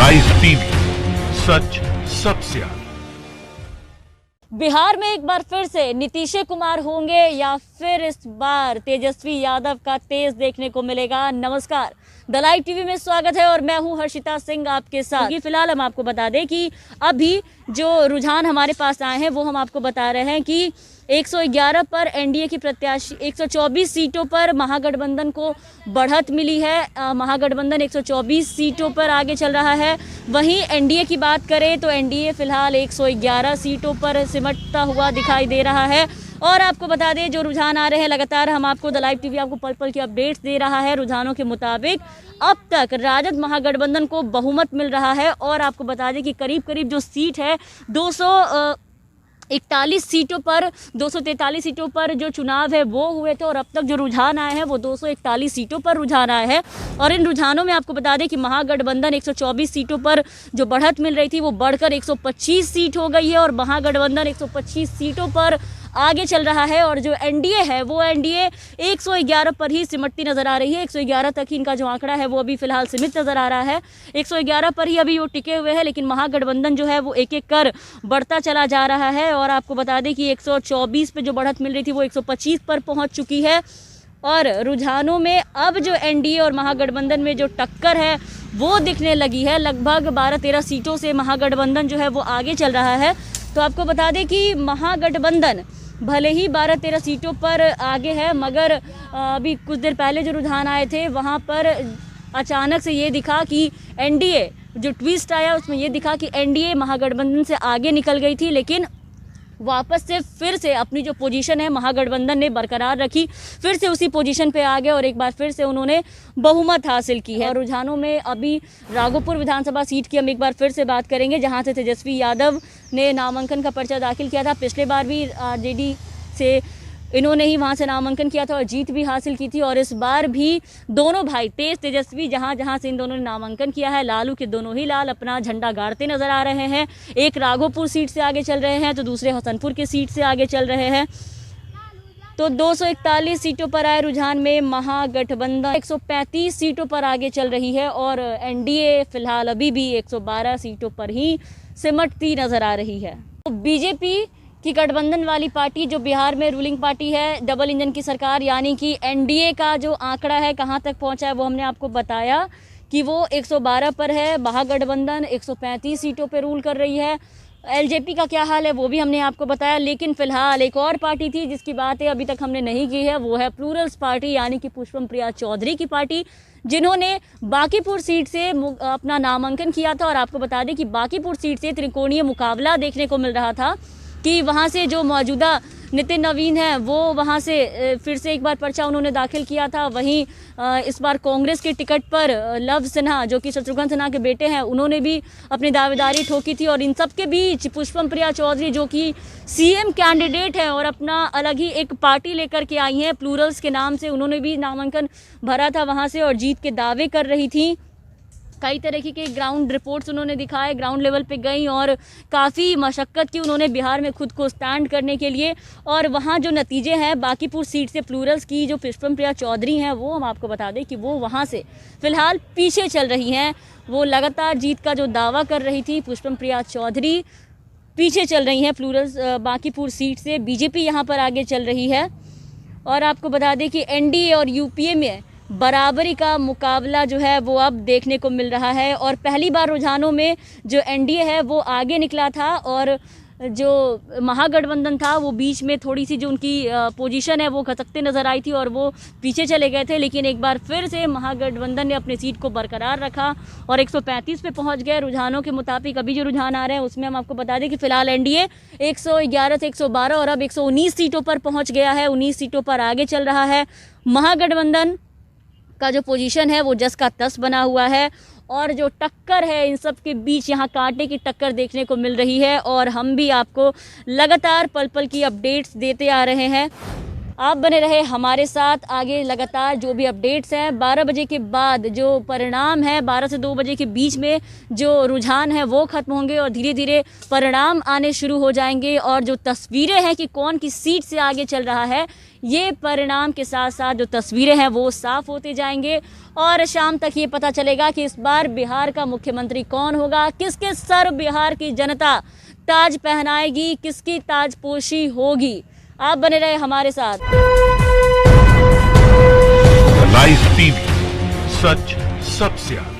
Rise TV, सच सबसे आगे। बिहार में एक बार फिर से नीतीश कुमार होंगे या फिर इस बार तेजस्वी यादव का तेज देखने को मिलेगा। नमस्कार, द लाइव टीवी में स्वागत है और मैं हूं हर्षिता सिंह आपके साथ। फिलहाल हम आपको बता दें कि अभी जो रुझान हमारे पास आए हैं वो हम आपको बता रहे हैं कि 111 पर एनडीए की प्रत्याशी 124 सीटों पर महागठबंधन को बढ़त मिली है। महागठबंधन 124 सीटों पर आगे चल रहा है। वहीं एनडीए की बात करें तो एनडीए फिलहाल 111 सीटों पर सिमटता हुआ दिखाई दे रहा है। और आपको बता दें जो रुझान आ रहे हैं लगातार हम आपको द लाइव टीवी आपको पल पल की अपडेट्स दे रहा है। रुझानों के मुताबिक अब तक राजद महागठबंधन को बहुमत मिल रहा है और आपको बता दें कि करीब करीब जो सीट है 241 सीटों पर 243 सीटों पर जो चुनाव है वो हुए थे और अब तक जो रुझान आए हैं वो 241 सीटों पर रुझान आए हैं। और इन रुझानों में आपको बता दें कि महागठबंधन 124 सीटों पर जो बढ़त मिल रही थी वो बढ़कर 125 सीट हो गई है और महागठबंधन 125 सीटों पर आगे चल रहा है। और जो एनडीए है वो एनडीए 111 पर ही सिमटती नजर आ रही है। 111 तक ही इनका जो आंकड़ा है वो अभी फिलहाल सीमित नजर आ रहा है। 111 पर ही अभी वो टिके हुए हैं, लेकिन महागठबंधन जो है वो एक एक कर बढ़ता चला जा रहा है। और आपको बता दें कि 124 पे जो बढ़त मिल रही थी वो 125 पर पहुंच चुकी है। और रुझानों में अब जो एनडीए और महागठबंधन में जो टक्कर है वो दिखने लगी है। लगभग 12-13 सीटों से महागठबंधन जो है वो आगे चल रहा है। तो आपको बता दें कि महागठबंधन भले ही 12-13 सीटों पर आगे है, मगर अभी कुछ देर पहले जो रुझान आए थे वहाँ पर अचानक से ये दिखा कि एनडीए जो ट्विस्ट आया उसमें ये दिखा कि एनडीए महागठबंधन से आगे निकल गई थी, लेकिन वापस से फिर से अपनी जो पोजीशन है महागठबंधन ने बरकरार रखी, फिर से उसी पोजीशन पे आ गए और एक बार फिर से उन्होंने बहुमत हासिल की है। और रुझानों में अभी राघोपुर विधानसभा सीट की हम एक बार फिर से बात करेंगे, जहां से तेजस्वी यादव ने नामांकन का पर्चा दाखिल किया था। पिछले बार भी आरजेडी से इन्होंने ही वहां से नामांकन किया था और जीत भी हासिल की थी। और इस बार भी दोनों भाई तेजस्वी जहां से इन दोनों ने नामांकन किया है, लालू के दोनों ही लाल अपना झंडा गाड़ते नजर आ रहे हैं। एक राघोपुर सीट से आगे चल रहे हैं तो दूसरे हसनपुर की सीट से आगे चल रहे हैं। तो 241 सीटों पर आए रुझान में महागठबंधन 135 सीटों पर आगे चल रही है और एनडीए फिलहाल अभी भी 112 सीटों पर ही सिमटती नजर आ रही है। तो बीजेपी की गठबंधन वाली पार्टी जो बिहार में रूलिंग पार्टी है, डबल इंजन की सरकार, यानी कि एनडीए का जो आंकड़ा है कहां तक पहुंचा है वो हमने आपको बताया कि वो 112 पर है। महागठबंधन 135 सीटों पर रूल कर रही है। एलजेपी का क्या हाल है वो भी हमने आपको बताया। लेकिन फिलहाल एक और पार्टी थी जिसकी बातें अभी तक हमने नहीं की है, वो है प्लूरल्स पार्टी, यानी कि पुष्पम प्रिया चौधरी की पार्टी, जिन्होंने बांकीपुर सीट से अपना नामांकन किया था। और आपको बता दें कि बांकीपुर सीट से त्रिकोणीय मुकाबला देखने को मिल रहा था कि वहाँ से जो मौजूदा नितिन नवीन है वो वहाँ से फिर से एक बार पर्चा उन्होंने दाखिल किया था। वहीं इस बार कांग्रेस के टिकट पर लव सिन्हा जो कि शत्रुघ्न सिन्हा के बेटे हैं उन्होंने भी अपनी दावेदारी ठोकी थी। और इन सब के बीच पुष्पम प्रिया चौधरी जो कि सीएम कैंडिडेट है और अपना अलग ही एक पार्टी लेकर के आई हैं प्लूरल्स के नाम से, उन्होंने भी नामांकन भरा था वहाँ से और जीत के दावे कर रही थी। कई तरह के ग्राउंड रिपोर्ट्स उन्होंने दिखाए, ग्राउंड लेवल पे गई और काफ़ी मशक्क़त की उन्होंने बिहार में खुद को स्टैंड करने के लिए। और वहाँ जो नतीजे हैं बांकीपुर सीट से प्लूरल्स की जो पुष्पम प्रिया चौधरी हैं वो हम आपको बता दें कि वो वहाँ से फ़िलहाल पीछे चल रही हैं। वो लगातार जीत का जो दावा कर रही थी पुष्पम प्रिया चौधरी पीछे चल रही हैं प्लूरल्स बांकीपुर सीट से। बीजेपी यहाँ पर आगे चल रही है। और आपको बता दें कि एनडीए और यूपीए में बराबरी का मुकाबला जो है वो अब देखने को मिल रहा है। और पहली बार रुझानों में जो एनडीए है वो आगे निकला था और जो महागठबंधन था वो बीच में थोड़ी सी जो उनकी पोजीशन है वो खसकते नज़र आई थी और वो पीछे चले गए थे। लेकिन एक बार फिर से महागठबंधन ने अपनी सीट को बरकरार रखा और 135 पे पहुंच गए। रुझानों के मुताबिक अभी जो रुझान आ रहे हैं उसमें हम आपको बता दें कि फिलहाल एनडीए 111 से 112 और अब 119 सीटों पर पहुँच गया है। 19 सीटों पर आगे चल रहा है। महागठबंधन का जो पोजीशन है वो 10 का 10 बना हुआ है और जो टक्कर है इन सब के बीच यहाँ कांटे की टक्कर देखने को मिल रही है। और हम भी आपको लगातार पल पल की अपडेट्स देते आ रहे हैं। आप बने रहे हमारे साथ। आगे लगातार जो भी अपडेट्स हैं 12 बजे के बाद जो परिणाम है, 12 से 2 बजे के बीच में जो रुझान है वो खत्म होंगे और धीरे धीरे परिणाम आने शुरू हो जाएंगे और जो तस्वीरें हैं कि कौन किस सीट से आगे चल रहा है, ये परिणाम के साथ साथ जो तस्वीरें हैं वो साफ होते जाएंगे और शाम तक ये पता चलेगा कि इस बार बिहार का मुख्यमंत्री कौन होगा, किसके सर बिहार की जनता ताज पहनाएगी, किसकी ताजपोशी होगी। आप बने रहे हमारे साथ। लाइव टीवी, सच सबसे आगे।